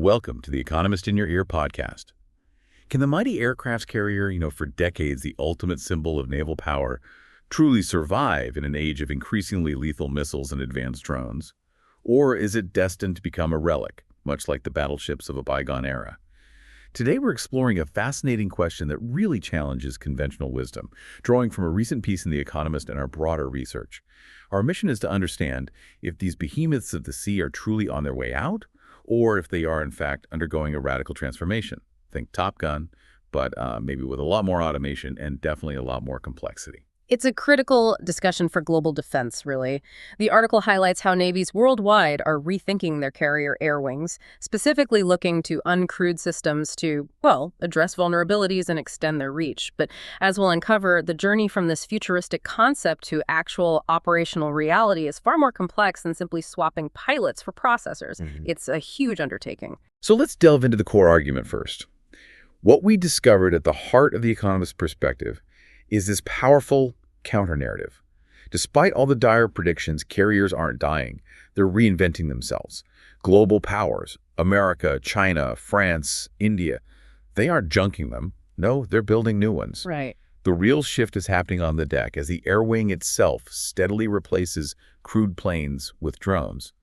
Welcome to the Economist in Your Ear podcast. Can the mighty aircraft carrier, for decades the ultimate symbol of naval power, truly survive in an age of increasingly lethal missiles and advanced drones? Or is it destined to become a relic, much like the battleships of a bygone era? Today we're exploring a fascinating question that really challenges conventional wisdom, drawing from a recent piece in The Economist and our broader research. Our mission is to understand if these behemoths of the sea are truly on their way out, or if they are, in fact, undergoing a radical transformation. Think Top Gun, but maybe with a lot more automation and definitely a lot more complexity. It's a critical discussion for global defense, really. The article highlights how navies worldwide are rethinking their carrier air wings, specifically looking to uncrewed systems to, address vulnerabilities and extend their reach. But as we'll uncover, the journey from this futuristic concept to actual operational reality is far more complex than simply swapping pilots for processors. It's a huge undertaking. So let's delve into the core argument first. What we discovered at the heart of the Economist's perspective is this powerful counter-narrative. Despite all the dire predictions, carriers aren't dying. They're reinventing themselves. Global powers, America, China, France, India, they aren't junking them. No, they're building new ones. Right. The real shift is happening on the deck as the air wing itself steadily replaces crewed planes with drones.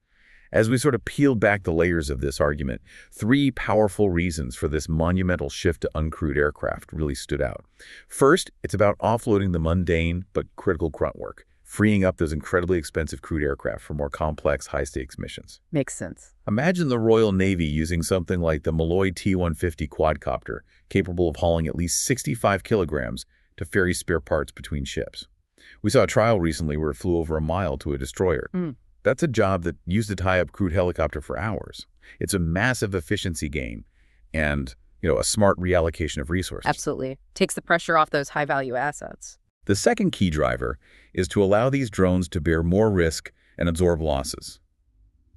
As we sort of peeled back the layers of this argument, three powerful reasons for this monumental shift to uncrewed aircraft really stood out. First, it's about offloading the mundane but critical grunt work, freeing up those incredibly expensive crewed aircraft for more complex, high-stakes missions. Makes sense. Imagine the Royal Navy using something like the Malloy T-150 quadcopter, capable of hauling at least 65 kilograms to ferry spare parts between ships. We saw a trial recently where it flew over a mile to a destroyer. That's a job that used to tie up crewed helicopter for hours. It's a massive efficiency gain and, a smart reallocation of resources. Absolutely. Takes the pressure off those high-value assets. The second key driver is to allow these drones to bear more risk and absorb losses.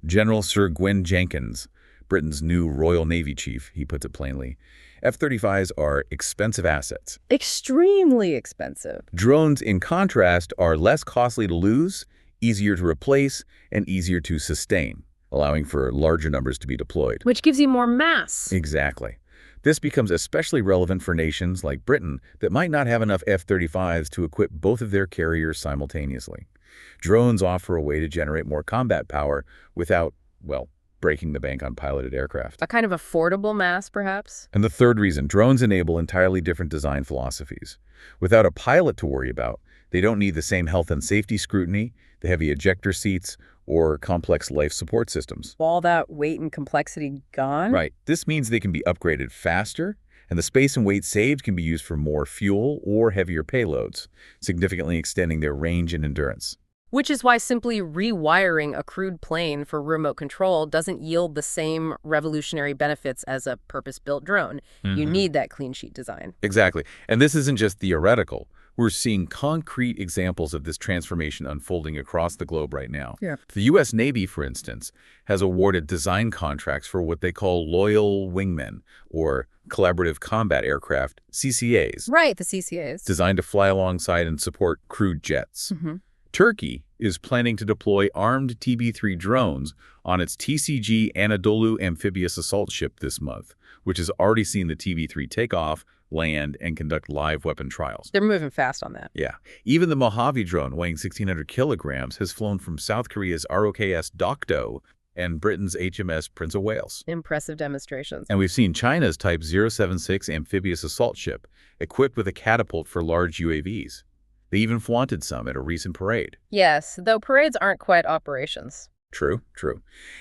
General Sir Gwen Jenkins, Britain's new Royal Navy chief, he puts it plainly, F-35s are expensive assets. Extremely expensive. Drones, in contrast, are less costly to lose, easier to replace, and easier to sustain, allowing for larger numbers to be deployed. Which gives you more mass. Exactly. This becomes especially relevant for nations like Britain that might not have enough F-35s to equip both of their carriers simultaneously. Drones offer a way to generate more combat power without, breaking the bank on piloted aircraft. A kind of affordable mass, perhaps? And the third reason, drones enable entirely different design philosophies. Without a pilot to worry about, they don't need the same health and safety scrutiny, the heavy ejector seats, or complex life support systems. All that weight and complexity gone? Right. This means they can be upgraded faster, and the space and weight saved can be used for more fuel or heavier payloads, significantly extending their range and endurance. Which is why simply rewiring a crewed plane for remote control doesn't yield the same revolutionary benefits as a purpose-built drone. You need that clean sheet design. Exactly. And this isn't just theoretical. We're seeing concrete examples of this transformation unfolding across the globe right now. Yeah. The U.S. Navy, for instance, has awarded design contracts for what they call loyal wingmen, or collaborative combat aircraft, CCAs. Right, the CCAs. Designed to fly alongside and support crewed jets. Turkey is planning to deploy armed TB-3 drones on its TCG Anadolu amphibious assault ship this month, which has already seen the TB-3 take off, land, and conduct live weapon trials. They're moving fast on that. Yeah. Even the Mojave drone, weighing 1,600 kilograms, has flown from South Korea's ROKS Dokdo and Britain's HMS Prince of Wales. Impressive demonstrations. And we've seen China's Type 076 amphibious assault ship equipped with a catapult for large UAVs. They even flaunted some at a recent parade. Yes, though parades aren't quite operations. True.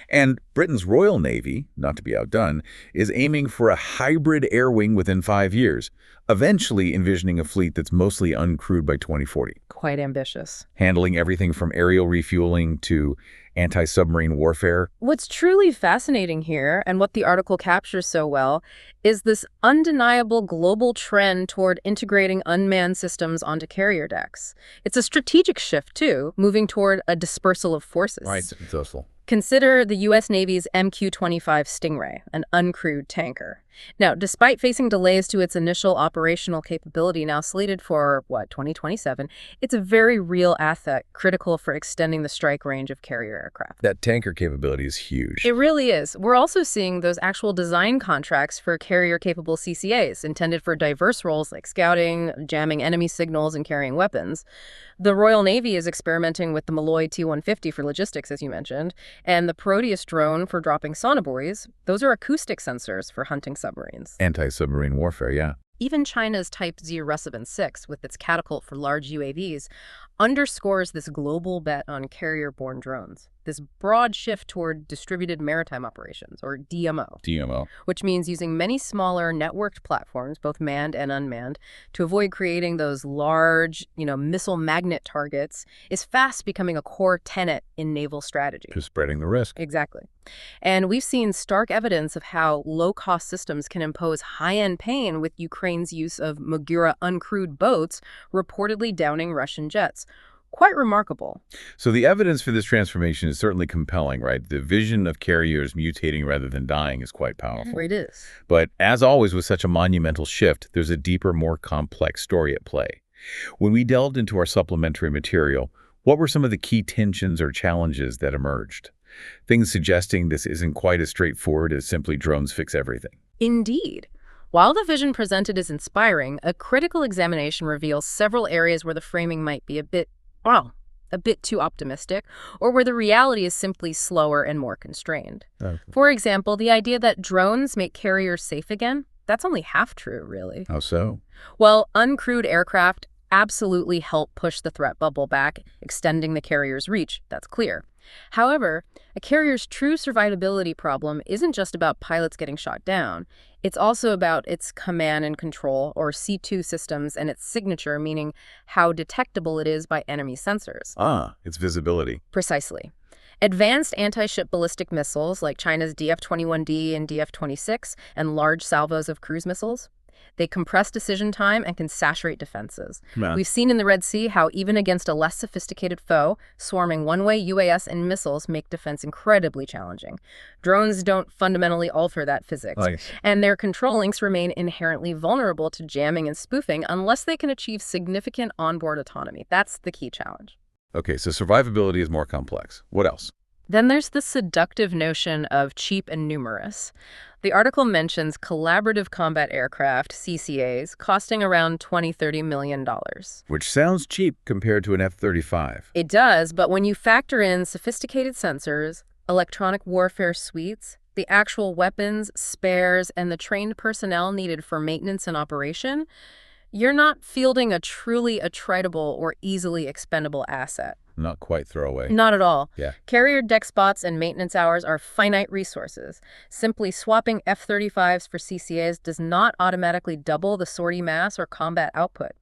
And Britain's Royal Navy, not to be outdone, is aiming for a hybrid air wing within 5 years, eventually envisioning a fleet that's mostly uncrewed by 2040. Quite ambitious. Handling everything from aerial refueling to anti-submarine warfare. What's truly fascinating here, and what the article captures so well, is this undeniable global trend toward integrating unmanned systems onto carrier decks. It's a strategic shift, too, moving toward a dispersal of forces. Right, Consider the U.S. Navy's MQ-25 Stingray, an uncrewed tanker. Now, despite facing delays to its initial operational capability now slated for, 2027, it's a very real asset critical for extending the strike range of carrier aircraft. That tanker capability is huge. It really is. We're also seeing those actual design contracts for carrier-capable CCAs intended for diverse roles like scouting, jamming enemy signals, and carrying weapons. The Royal Navy is experimenting with the Malloy T-150 for logistics, as you mentioned, and the Proteus drone for dropping sonobuoys. Those are acoustic sensors for hunting submarines. Anti-submarine warfare, yeah. Even China's Type Z Russivin 6, with its catapult for large UAVs, underscores this global bet on carrier-borne drones, this broad shift toward distributed maritime operations, or DMO, which means using many smaller networked platforms, both manned and unmanned, to avoid creating those large, missile magnet targets, is fast becoming a core tenet in naval strategy. Just spreading the risk. Exactly. And we've seen stark evidence of how low-cost systems can impose high-end pain, with Ukraine's use of Magura uncrewed boats reportedly downing Russian jets. Quite remarkable. So the evidence for this transformation is certainly compelling, right? The vision of carriers mutating rather than dying is quite powerful. It is. But as always with such a monumental shift, there's a deeper, more complex story at play. When we delved into our supplementary material, what were some of the key tensions or challenges that emerged? Things suggesting this isn't quite as straightforward as simply drones fix everything. Indeed. While the vision presented is inspiring, a critical examination reveals several areas where the framing might be a bit too optimistic, or where the reality is simply slower and more constrained. Okay. For example, the idea that drones make carriers safe again, that's only half true, really. How so? Well, uncrewed aircraft absolutely help push the threat bubble back, extending the carrier's reach. That's clear. However, a carrier's true survivability problem isn't just about pilots getting shot down. It's also about its command and control, or C2 systems, and its signature, meaning how detectable it is by enemy sensors. Its visibility. Precisely. Advanced anti-ship ballistic missiles like China's DF-21D and DF-26 and large salvos of cruise missiles, they compress decision time and can saturate defenses. We've seen in the Red Sea how even against a less sophisticated foe, swarming one-way UAS and missiles make defense incredibly challenging. Drones don't fundamentally alter that physics, and their control links remain inherently vulnerable to jamming and spoofing unless they can achieve significant onboard autonomy. That's the key challenge. Okay, so survivability is more complex. What else? Then there's the seductive notion of cheap and numerous. The article mentions collaborative combat aircraft, CCAs, costing around $20–30 million. Which sounds cheap compared to an F-35. It does, but when you factor in sophisticated sensors, electronic warfare suites, the actual weapons, spares, and the trained personnel needed for maintenance and operation, you're not fielding a truly attritable or easily expendable asset. Not quite throwaway. Not at all. Yeah. Carrier deck spots and maintenance hours are finite resources. Simply swapping F-35s for CCAs does not automatically double the sortie mass or combat output.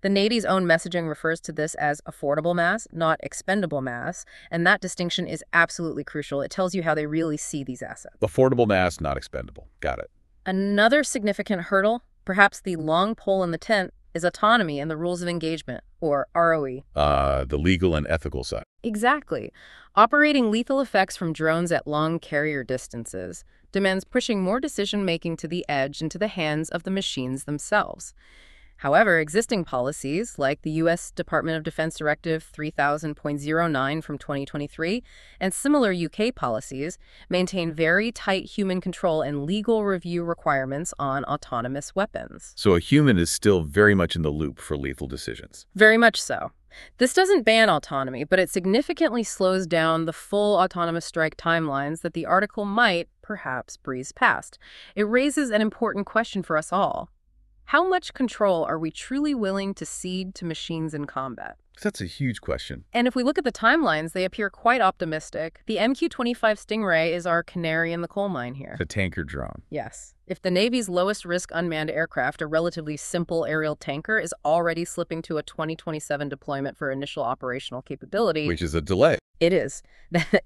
The Navy's own messaging refers to this as affordable mass, not expendable mass, and that distinction is absolutely crucial. It tells you how they really see these assets. Affordable mass, not expendable. Got it. Another significant hurdle, perhaps the long pole in the tent, is autonomy and the rules of engagement, or ROE. The legal and ethical side. Exactly. Operating lethal effects from drones at long carrier distances demands pushing more decision-making to the edge into the hands of the machines themselves. However, existing policies, like the U.S. Department of Defense Directive 3000.09 from 2023 and similar UK policies, maintain very tight human control and legal review requirements on autonomous weapons. So a human is still very much in the loop for lethal decisions. Very much so. This doesn't ban autonomy, but it significantly slows down the full autonomous strike timelines that the article might, perhaps, breeze past. It raises an important question for us all. How much control are we truly willing to cede to machines in combat? That's a huge question. And if we look at the timelines, they appear quite optimistic. The MQ-25 Stingray is our canary in the coal mine here. It's a tanker drone. Yes. If the Navy's lowest-risk unmanned aircraft, a relatively simple aerial tanker, is already slipping to a 2027 deployment for initial operational capability... Which is a delay. It is.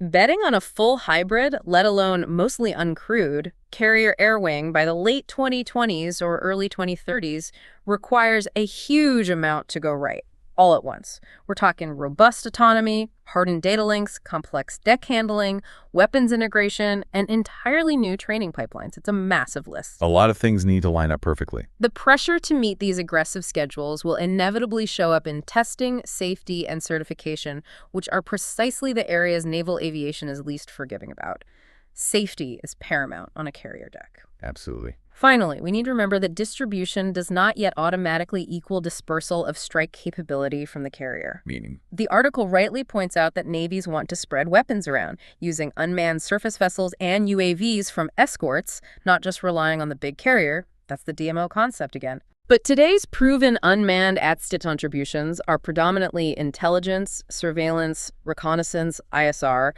Betting on a full hybrid, let alone mostly uncrewed, carrier air wing by the late 2020s or early 2030s requires a huge amount to go right. all at once. We're talking robust autonomy, hardened data links, complex deck handling, weapons integration, and entirely new training pipelines. It's a massive list. A lot of things need to line up perfectly. The pressure to meet these aggressive schedules will inevitably show up in testing, safety, and certification, which are precisely the areas naval aviation is least forgiving about. Safety is paramount on a carrier deck. Absolutely. Finally, we need to remember that distribution does not yet automatically equal dispersal of strike capability from the carrier. Meaning? The article rightly points out that navies want to spread weapons around, using unmanned surface vessels and UAVs from escorts, not just relying on the big carrier. That's the DMO concept again. But today's proven unmanned at-sea contributions are predominantly intelligence, surveillance, reconnaissance, ISR.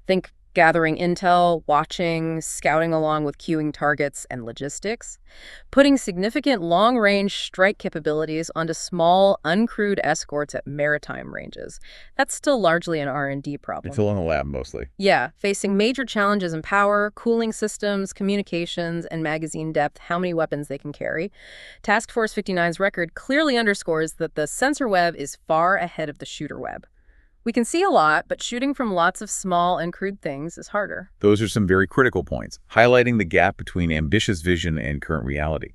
Think gathering intel, watching, scouting along with queuing targets, and logistics. Putting significant long-range strike capabilities onto small, uncrewed escorts at maritime ranges. That's still largely an R&D problem. It's still in the lab, mostly. Yeah, facing major challenges in power, cooling systems, communications, and magazine depth, how many weapons they can carry. Task Force 59's record clearly underscores that the sensor web is far ahead of the shooter web. We can see a lot, but shooting from lots of small and crude things is harder. Those are some very critical points, highlighting the gap between ambitious vision and current reality.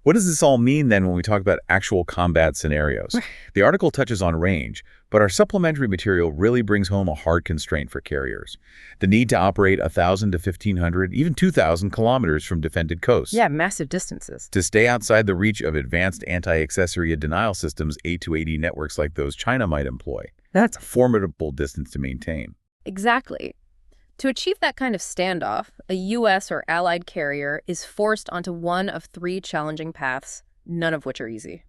What does this all mean, then, when we talk about actual combat scenarios? The article touches on range, but our supplementary material really brings home a hard constraint for carriers. The need to operate 1,000 to 1,500, even 2,000 kilometers from defended coasts. Yeah, massive distances. To stay outside the reach of advanced anti-accessory denial systems, A280 networks like those China might employ. That's a formidable distance to maintain. Exactly. To achieve that kind of standoff, a U.S. or allied carrier is forced onto one of three challenging paths, none of which are easy.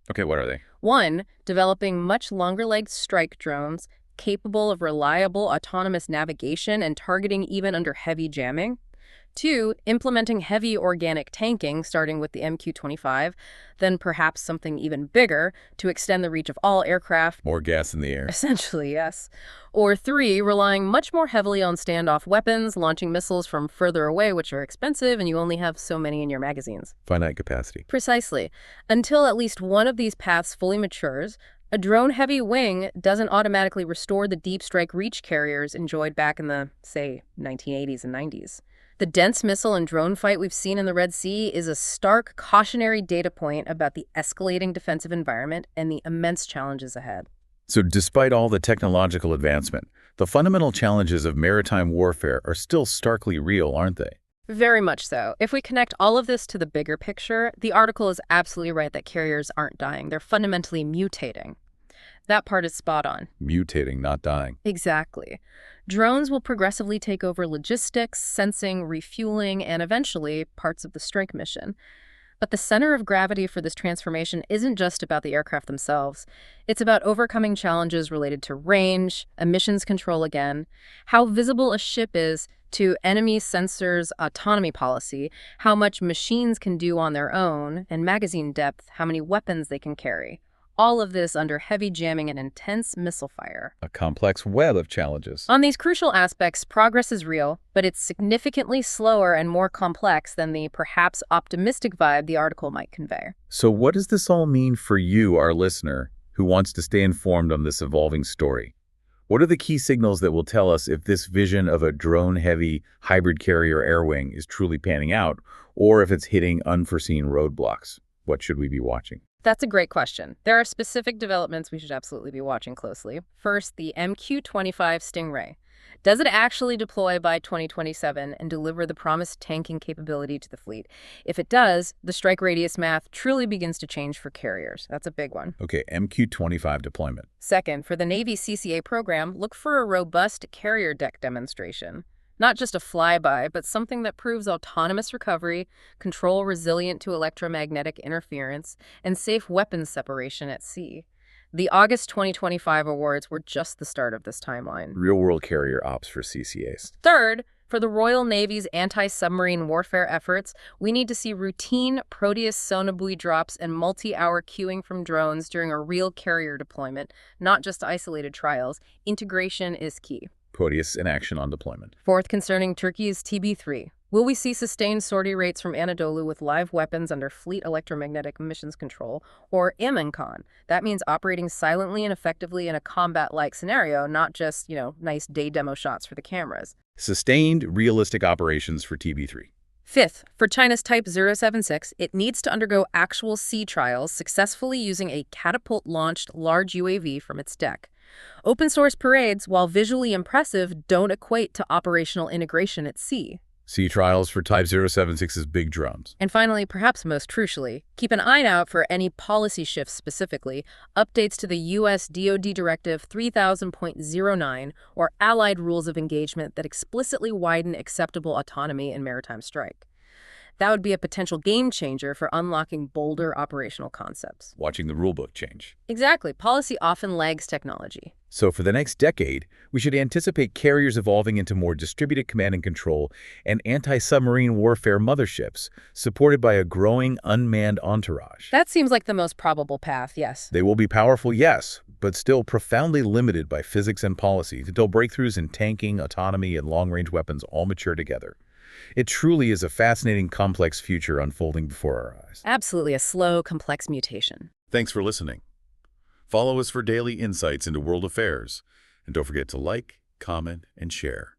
Okay, what are they? 1, developing much longer-legged strike drones capable of reliable autonomous navigation and targeting even under heavy jamming. 2, implementing heavy organic tanking, starting with the MQ-25, then perhaps something even bigger to extend the reach of all aircraft. More gas in the air. Essentially, yes. Or 3, relying much more heavily on standoff weapons, launching missiles from further away, which are expensive, and you only have so many in your magazines. Finite capacity. Precisely. Until at least one of these paths fully matures, a drone-heavy wing doesn't automatically restore the deep strike reach carriers enjoyed back in the, say, 1980s and 90s. The dense missile and drone fight we've seen in the Red Sea is a stark cautionary data point about the escalating defensive environment and the immense challenges ahead. So despite all the technological advancement, the fundamental challenges of maritime warfare are still starkly real, aren't they? Very much so. If we connect all of this to the bigger picture, the article is absolutely right that carriers aren't dying. They're fundamentally mutating. That part is spot on. Mutating, not dying. Exactly. Drones will progressively take over logistics, sensing, refueling, and eventually parts of the strike mission. But the center of gravity for this transformation isn't just about the aircraft themselves. It's about overcoming challenges related to range, emissions control again, how visible a ship is to enemy sensors' autonomy policy, how much machines can do on their own, and magazine depth, how many weapons they can carry. All of this under heavy jamming and intense missile fire. A complex web of challenges. On these crucial aspects, progress is real, but it's significantly slower and more complex than the perhaps optimistic vibe the article might convey. So what does this all mean for you, our listener, who wants to stay informed on this evolving story? What are the key signals that will tell us if this vision of a drone-heavy hybrid carrier air wing is truly panning out, or if it's hitting unforeseen roadblocks? What should we be watching? That's a great question. There are specific developments we should absolutely be watching closely. First, the MQ-25 Stingray. Does it actually deploy by 2027 and deliver the promised tanking capability to the fleet? If it does, the strike radius math truly begins to change for carriers. That's a big one. Okay, MQ-25 deployment. Second, for the Navy CCA program, look for a robust carrier deck demonstration. Not just a flyby, but something that proves autonomous recovery, control resilient to electromagnetic interference, and safe weapons separation at sea. The August 2025 awards were just the start of this timeline. Real-world carrier ops for CCAs. Third, for the Royal Navy's anti-submarine warfare efforts, we need to see routine Proteus sonobuoy drops and multi-hour queuing from drones during a real carrier deployment, not just isolated trials. Integration is key. Proteus in action on deployment. Fourth, concerning Turkey's TB3. Will we see sustained sortie rates from Anadolu with live weapons under fleet electromagnetic emissions control, or AMENCON? That means operating silently and effectively in a combat-like scenario, not just, nice day demo shots for the cameras. Sustained, realistic operations for TB3. Fifth, for China's Type 076, it needs to undergo actual sea trials successfully using a catapult-launched large UAV from its deck. Open-source parades, while visually impressive, don't equate to operational integration at sea. Sea trials for Type 076's big drums. And finally, perhaps most crucially, keep an eye out for any policy shifts, specifically updates to the U.S. DoD Directive 3000.09 or allied rules of engagement that explicitly widen acceptable autonomy in maritime strike. That would be a potential game changer for unlocking bolder operational concepts. Watching the rulebook change. Exactly. Policy often lags technology. So for the next decade, we should anticipate carriers evolving into more distributed command and control and anti-submarine warfare motherships, supported by a growing unmanned entourage. That seems like the most probable path, yes. They will be powerful, yes, but still profoundly limited by physics and policy until breakthroughs in tanking, autonomy, and long-range weapons all mature together. It truly is a fascinating, complex future unfolding before our eyes. Absolutely a slow, complex mutation. Thanks for listening. Follow us for daily insights into world affairs. And don't forget to like, comment, and share.